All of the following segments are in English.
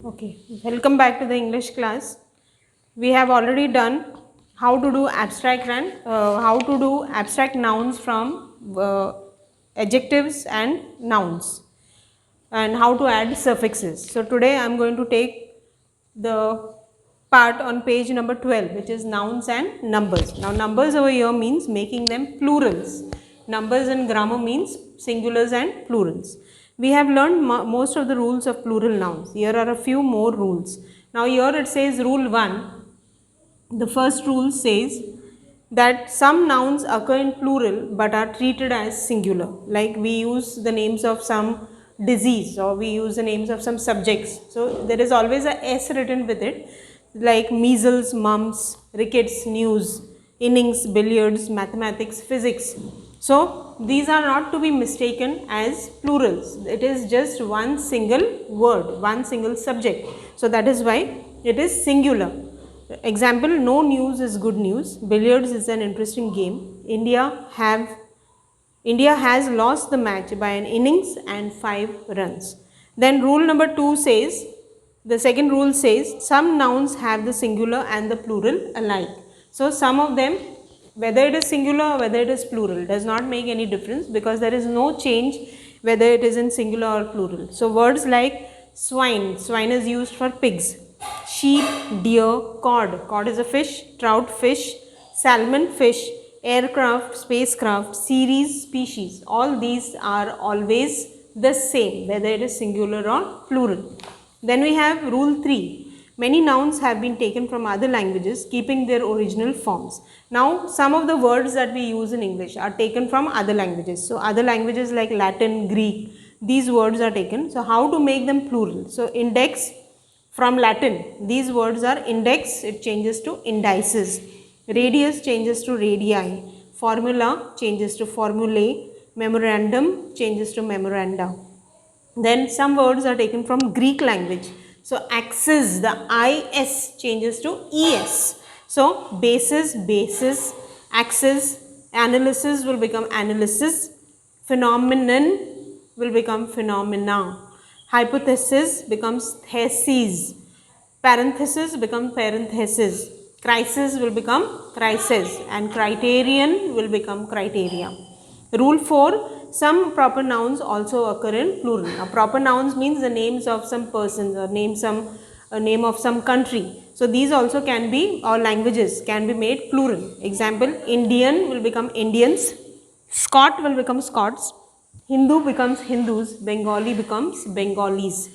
Okay, welcome back to the English class. We have already done how to do abstract nouns from adjectives and nouns, and how to add suffixes. So today I am going to take the part on page number 12, which is nouns and numbers. Now numbers over here means making them plurals. Numbers in grammar means singulars and plurals. We have learned most of the rules of plural nouns. Here are a few more rules. Now here it says rule 1. The first rule says that some nouns occur in plural but are treated as singular. Like we use the names of some disease, or we use the names of some subjects. So there is always a S written with it, like measles, mumps, rickets, news, innings, billiards, mathematics, physics. So these are not to be mistaken as plurals. It is just one single word, one single subject. So that is why it is singular. Example, no news is good news. Billiards is an interesting game. India has lost the match by an innings and 5 runs. Then rule number 2 says, the second rule says, some nouns have the singular and the plural alike. So some of them, whether it is singular or whether it is plural, does not make any difference, because there is no change whether it is in singular or plural. So words like swine is used for pigs. Sheep, deer, cod is a fish, trout, fish, salmon, fish, aircraft, spacecraft, series, species. All these are always the same, whether it is singular or plural. Then we have rule 3. Many nouns have been taken from other languages, keeping their original forms. Now, some of the words that we use in English are taken from other languages. So, other languages like Latin, Greek, these words are taken. So, how to make them plural? So, index from Latin, these words are index, it changes to indices. Radius changes to radii. Formula changes to formulae. Memorandum changes to memoranda. Then some words are taken from Greek language. So axis, the IS changes to ES. So basis, axis, analysis will become analysis, phenomenon will become phenomena, hypothesis becomes thesis, parenthesis becomes parenthesis, crisis will become crisis, and criterion will become criteria. Rule 4. Some proper nouns also occur in plural. Now, proper nouns means the names of some persons or name of some country. So, these also can be, or languages can be made plural. Example, Indian will become Indians, Scot will become Scots, Hindu becomes Hindus, Bengali becomes Bengalis.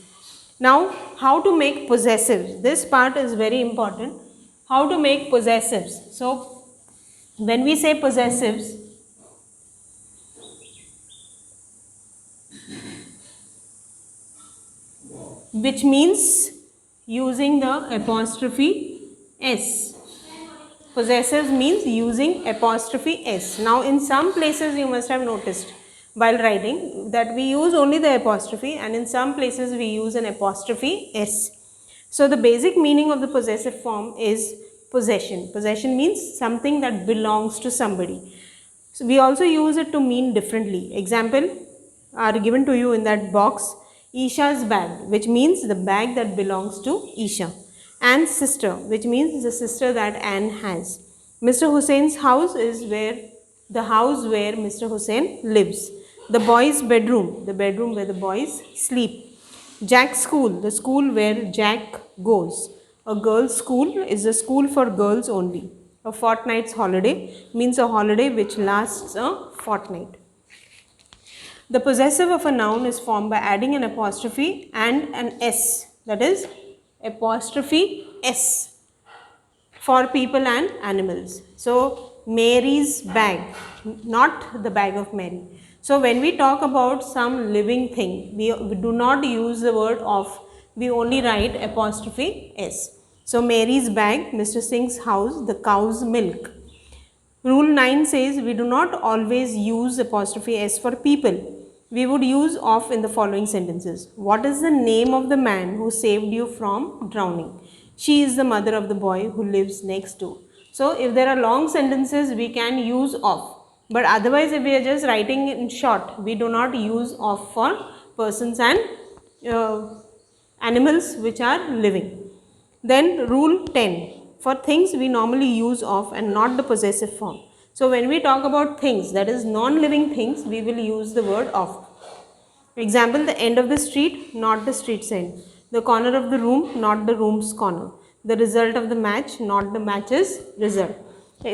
Now, how to make possessives? This part is very important. How to make possessives? So, when we say possessives, which means using the apostrophe S. Possessive means using apostrophe S. Now in some places you must have noticed while writing that we use only the apostrophe, and in some places we use an apostrophe S. So the basic meaning of the possessive form is possession. Possession means something that belongs to somebody. So we also use it to mean differently. Example are given to you in that box. Isha's bag, which means the bag that belongs to Isha. Anne's sister, which means the sister that Anne has. Mr. Hussein's house is the house where Mr. Hussein lives. The boys' bedroom, the bedroom where the boys sleep. Jack's school, the school where Jack goes. A girls' school is a school for girls only. A fortnight's holiday means a holiday which lasts a fortnight. The possessive of a noun is formed by adding an apostrophe and an S, that is apostrophe S, for people and animals. So, Mary's bag, not the bag of Mary. So, when we talk about some living thing, we do not use the word of, we only write apostrophe S. So, Mary's bag, Mr. Singh's house, the cow's milk. Rule 9 says we do not always use apostrophe S for people. We would use of in the following sentences. What is the name of the man who saved you from drowning? She is the mother of the boy who lives next door. So, if there are long sentences, we can use of. But otherwise, if we are just writing in short, we do not use of for persons and animals which are living. Then rule 10, for things we normally use of and not the possessive form. So when we talk about things, that is non-living things, we will use the word of. Example, the end of the street, not the street's end. The corner of the room, not the room's corner. The result of the match, not the match's result.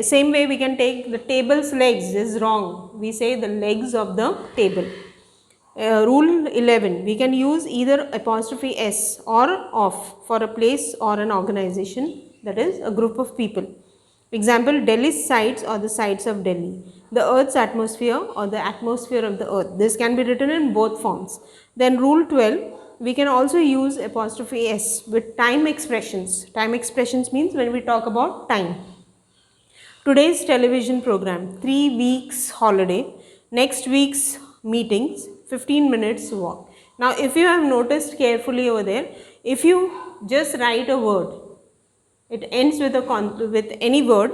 Same way we can take the table's legs is wrong. We say the legs of the table. Rule 11, we can use either apostrophe s or of for a place or an organization, that is a group of people. Example, Delhi's sides or the sides of Delhi. The earth's atmosphere or the atmosphere of the earth. This can be written in both forms. Then rule 12, we can also use apostrophe s with time expressions. Time expressions means when we talk about time. Today's television program, 3 weeks holiday, next week's meetings, 15 minutes walk. Now if you have noticed carefully over there, if you just write a word, it ends with with any word,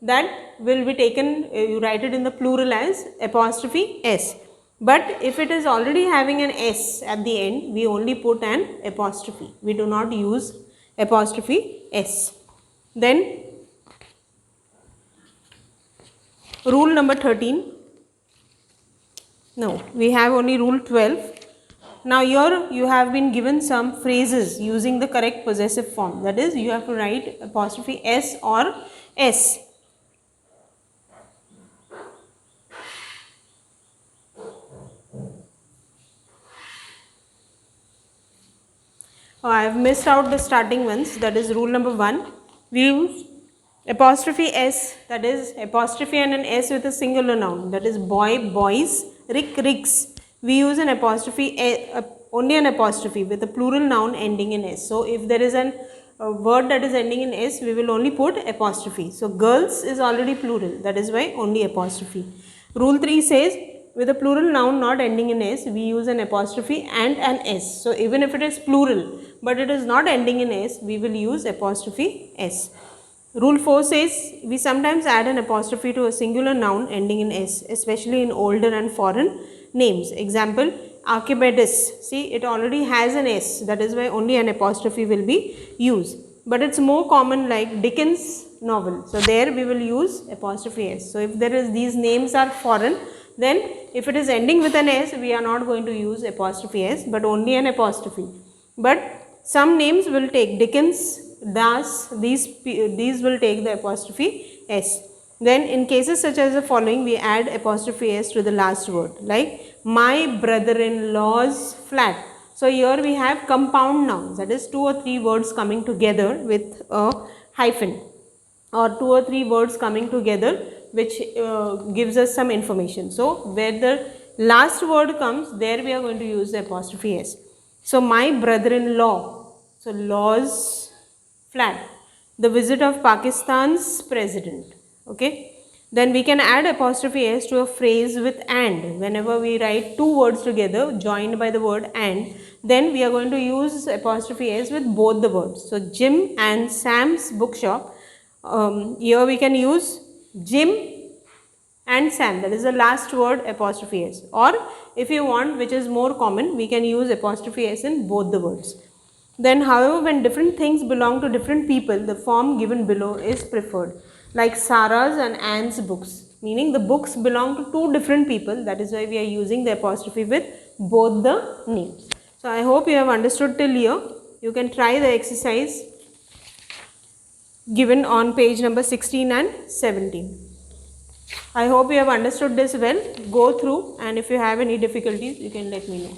that will be taken, you write it in the plural as apostrophe s. But if it is already having an s at the end, we only put an apostrophe. We do not use apostrophe s. Then rule number 13. No, we have only rule 12. Now here you have been given some phrases using the correct possessive form. That is, you have to write apostrophe s or s. Oh, I have missed out the starting ones. That is rule number 1. We use apostrophe s, that is apostrophe and an s with a singular noun. That is boy, boys, Rick, ricks. We use an apostrophe, only an apostrophe with a plural noun ending in s. So if there is a word that is ending in s, we will only put apostrophe. So girls is already plural, that is why only apostrophe. Rule 3 says, with a plural noun not ending in s, we use an apostrophe and an s. So even if it is plural but it is not ending in s, we will use apostrophe s. Rule 4 says, we sometimes add an apostrophe to a singular noun ending in s, especially in older and foreign names. Example, Archimedes. See, it already has an s, that is why only an apostrophe will be used. But it's more common like Dickens novel. So there we will use apostrophe s. So if there is, these names are foreign, then if it is ending with an s, we are not going to use apostrophe s, but only an apostrophe. But some names will take Dickens, Das, these will take the apostrophe s. Then in cases such as the following, we add apostrophe s to the last word, like my brother-in-law's flat. So here we have compound nouns, that is 2 or 3 words coming together with a hyphen, or 2 or 3 words coming together which gives us some information. So where the last word comes, there we are going to use the apostrophe s. So my brother-in-law, so law's flat, the visit of Pakistan's president. Okay, then we can add apostrophe s to a phrase with and. Whenever we write 2 words together joined by the word and, then we are going to use apostrophe s with both the words. So Jim and Sam's bookshop, here we can use Jim and Sam, that is the last word apostrophe s. Or if you want, which is more common, we can use apostrophe s in both the words. Then however, when different things belong to different people, the form given below is preferred, like Sarah's and Anne's books, meaning the books belong to 2 different people, that is why we are using the apostrophe with both the names. So I hope you have understood till here. You can try the exercise given on page number 16 and 17. I hope you have understood this well. Go through, and if you have any difficulties, you can let me know.